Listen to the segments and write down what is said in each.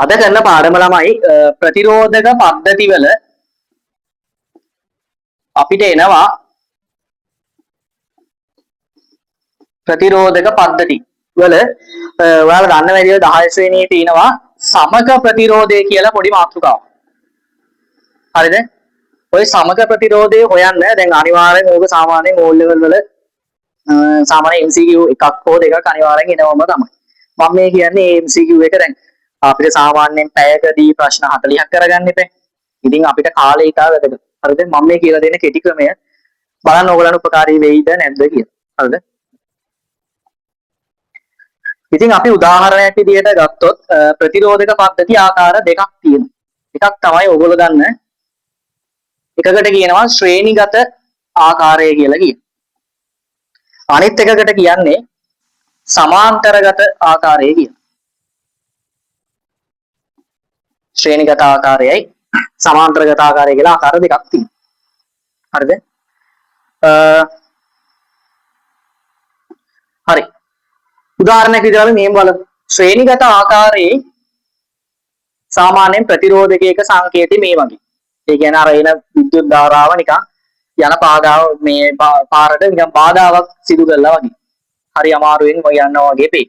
අද කරන පාඩම ළමයි ප්‍රතිරෝධක පද්ධති වල අපිට එනවා ප්‍රතිරෝධක පද්ධති වල ඔයාලා දන්න විදිහට 10 ශ්‍රේණියේ තියෙනවා සමක ප්‍රතිරෝධය කියලා පොඩි මාතෘකාවක්. හරිද? ඔය සමක ප්‍රතිරෝධය හොයන්න දැන් අනිවාර්යෙන් ඕක සාමාන්‍යයෙන් ඕල් ලෙවල් වල සාමාන්‍ය MCQ එකක් හෝ දෙකක් අනිවාර්යෙන් එනවම තමයි. මම මේ කියන්නේ MCQ එක දැන් අපිට සාමාන්‍යයෙන් පැයකදී ප්‍රශ්න 40ක් කරගන්න ඉපේ. ඉතින් අපිට කාලය ඉතා වැදගත්. හරිද? මම මේ කියලා දෙන කෙටි ක්‍රමය බලන්න ඕගලන්ට උපකාරී වෙයිද නැද්ද කියලා. හරිද? ඉතින් අපි උදාහරණයක් විදිහට ගත්තොත් ප්‍රතිරෝධක පද්ධති ආකාර දෙකක් තියෙනවා. එකක් තමයි ඕගොල්ලෝ දන්න එකකට කියනවා ශ්‍රේණිගත ආකාරය කියලා කියනවා. අනිත් එකකට කියන්නේ සමාන්තරගත ආකාරය කියනවා. ශ්‍රේණිගත ආකාරයයි සමාන්තරගත ආකාරය කියලා ආකාර දෙකක් තියෙනවා. හරිද? හරි. උදාහරණයක් විදිහට අපි මෙහෙම බලමු. ශ්‍රේණිගත ආකාරයේ සාමාන්‍යයෙන් ප්‍රතිරෝධකයක සංකේතය මේ වගේ. ඒ කියන්නේ අර එන විද්‍යුත් ධාරාව නිකන් යන පාදාව මේ පාරට නිකන් බාධාවක් සිදු කළා වගේ. හරි අමාරුවෙන් යනවා වගේ පේ.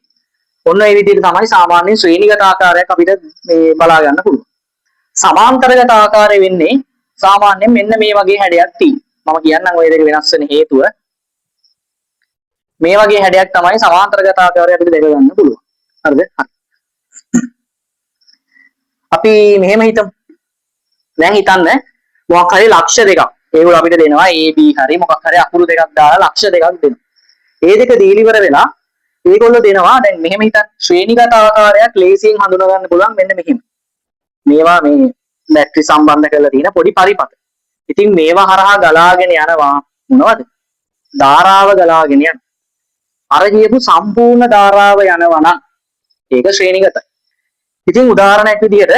ඔන්න ඒ විදිහට තමයි සාමාන්‍යයෙන් ශ්‍රේණිගත ආකාරයක් අපිට මේ බලා ගන්න පුළුවන්. සමාන්තරගත ආකාරය වෙන්නේ සාමාන්‍යයෙන් මෙන්න මේ වගේ හැඩයක් තියෙනවා. මම කියන්නම් ඔය දෙක වෙනස් වෙන හේතුව. මේ වගේ හැඩයක් තමයි සමාන්තරගත ආකාරය අපිට දැක ගන්න පුළුවන්. හරිද? අපි මෙහෙම හිතමු. දැන් හිතන්න මොකක් හරි ලක්ෂ දෙකක්. ඒගොල්ලෝ අපිට දෙනවා A B හරි මොකක් හරි අකුරු දෙකක් දාලා ලක්ෂ දෙකක් දෙනවා. ඒ දෙක දීලිවර වෙලා ඒගොල්ලෝ දෙනවා දැන් මෙහෙම හිතන්න ශ්‍රේණිගත ආකාරයක් ලේසියෙන් හඳුනා ගන්න පුළුවන් මෙන්න මෙහෙම. මේවා මේ බැටරි සම්බන්ධ කරලා තියෙන පොඩි පරිපත. ඉතින් මේවා හරහා ගලාගෙන යනවා මොනවද? ධාරාව ගලාගෙන යනවා. අර කියපු සම්පූර්ණ ධාරාව යනවා නම් ඒක ශ්‍රේණිගතයි. ඉතින් උදාහරණයක් විදිහට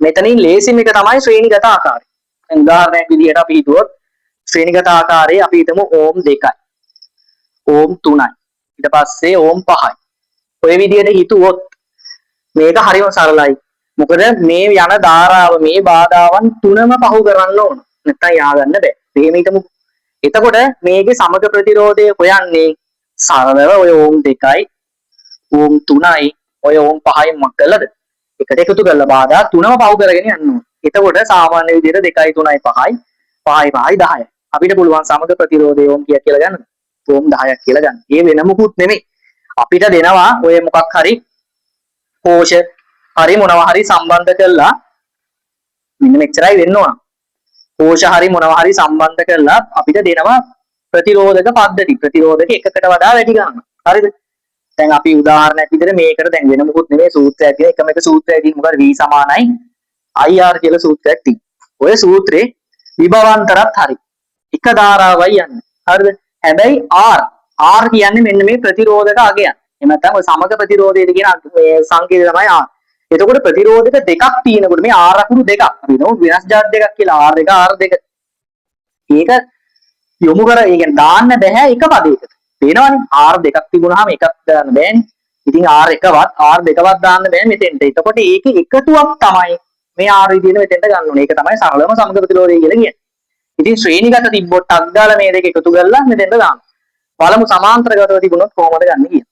මෙතනින් ලේසිම එක තමයි ශ්‍රේණිගත ආකාරය. දැන් උදාහරණයක් විදිහට අපි හිතුවොත් ශ්‍රේණිගත ආකාරයේ අපි හිතමු ඕම් 2යි. ඕම් 3යි. ඊට පස්සේ ඕම් 5යි. ඔය විදිහට හිතුවොත් මේක හරිම සරලයි. මොකද මේ යන ධාරාව මේ බාධාවන් තුනම පහු කරන්න ඕන. නැත්නම් ය아가න්න බෑ. මෙහෙම හිතමු. එතකොට මේකේ සමග ප්‍රතිරෝධය හොයන්නේ සරලව ඔය ඕම් 2යි ඕම් 3යි ඔය ඕම් 5යි මොකක් කළාද? එකට එකතු කරලා බාධා තුනම පහු කරගෙන යන්න ඕන. එතකොට සාමාන්‍ය විදිහට 2යි 3යි 5යි 5යි 5යි 10යි. අපිට පුළුවන් සමග ප්‍රතිරෝධය ඕම් කීයක් කියලා ගන්න? ඕම් 10ක් කියලා ගන්න. ඒ වෙන මොකුත් නෙමෙයි. අපිට දෙනවා ඔය මොකක් හරි කෝෂ හරි මොනවා හරි සම්බන්ධ කරලා මෙන්න මෙච්චරයි වෙන්න ඕන. කෝෂ හරි මොනවා හරි සම්බන්ධ කරලා අපිට දෙනවා ප්‍රතිරෝධක පද්ධති. ප්‍රතිරෝධක එකකට වඩා වැඩි ගන්න. හරිද? දැන් අපි උදාහරණයක් විදිහට මේකට දැන් වෙන මොකුත් නෙමෙයි සූත්‍රයක් කියන එකම එක සූත්‍රයක් තියෙන මොකද V සමානයි IR කියලා සූත්‍රයක් තියෙනවා. ඔය සූත්‍රේ විභවාන්තරත් හරි. එක ධාරාවයි යන්නේ. හරිද? හැබැයි R කියන්නේ මෙන්න මේ ප්‍රතිරෝධක අගයන්. එහෙම නැත්නම් ඔය සමග ප්‍රතිරෝධයද කියන මේ සංකේතය තමයි R. එතකොට ප්‍රතිරෝධක දෙකක් තියෙනකොට මේ R අකුරු දෙකක් අපි නෝ වෙනස් જાත් දෙකක් කියලා R2 R2. ඒක යොමු කර ඒ කියන්නේ දාන්න බෑ එක පදයකට. තේනවනේ R දෙකක් තිබුණාම එකක් දාන්න බෑනේ. ඉතින් R එකවත් R දෙකවත් දාන්න බෑ මෙතෙන්ට. එතකොට ඒක එකතුවක් තමයි මේ R විදිහට මෙතෙන්ට ගන්න ඕනේ. ඒක තමයි සරලම සමග ප්‍රතිරෝධය කියලා කියන්නේ. ඉතින් ශ්‍රේණිගත තිබ්බොත් අග්ගාල මේ දෙක එකතු කරලා මෙතෙන්ට දාන්න. බලමු සමාන්තරගතව තිබුණොත් කොහොමද ගන්න කියලා.